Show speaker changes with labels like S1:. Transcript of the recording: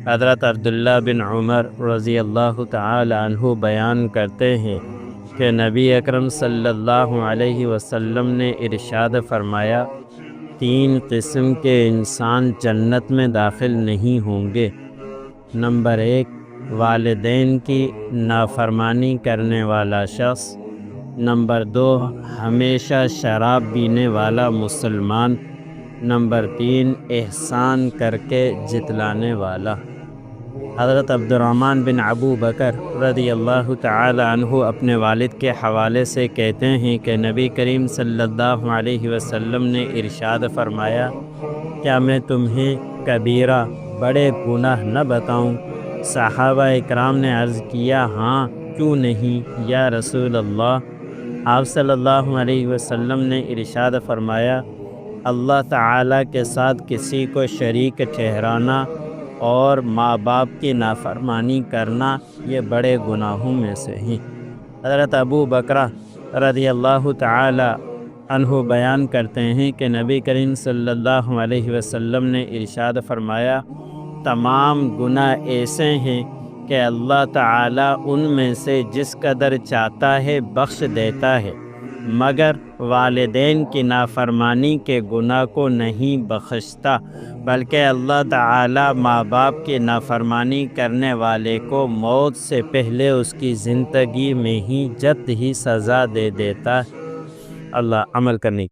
S1: حضرت عبداللہ بن عمر رضی اللہ تعالی عنہ بیان کرتے ہیں کہ نبی اکرم صلی اللہ علیہ وسلم نے ارشاد فرمایا، 3 قسم کے انسان جنت میں داخل نہیں ہوں گے۔ نمبر 1، والدین کی نافرمانی کرنے والا شخص۔ نمبر 2، ہمیشہ شراب پینے والا مسلمان۔ نمبر 3، احسان کر کے جتلانے والا۔ حضرت عبد الرحمن بن ابو بکر رضی اللہ تعالی عنہ اپنے والد کے حوالے سے کہتے ہیں کہ نبی کریم صلی اللہ علیہ وسلم نے ارشاد فرمایا، کیا میں تمہیں کبیرہ بڑے گناہ نہ بتاؤں؟ صحابہ اکرام نے عرض کیا، ہاں کیوں نہیں یا رسول اللہ۔ آپ صلی اللہ علیہ وسلم نے ارشاد فرمایا، اللہ تعالیٰ کے ساتھ کسی کو شریک ٹھہرانا اور ماں باپ کی نافرمانی کرنا یہ بڑے گناہوں میں سے ہیں۔ حضرت ابو بکرہ رضی اللہ تعالی عنہ بیان کرتے ہیں کہ نبی کریم صلی اللہ علیہ وسلم نے ارشاد فرمایا، تمام گناہ ایسے ہیں کہ اللہ تعالیٰ ان میں سے جس قدر چاہتا ہے بخش دیتا ہے، مگر والدین کی نافرمانی کے گناہ کو نہیں بخشتا، بلکہ اللہ تعالیٰ ماں باپ کی نافرمانی کرنے والے کو موت سے پہلے اس کی زندگی میں ہی جلد ہی سزا دے دیتا ہے۔ اللہ عمل کرنے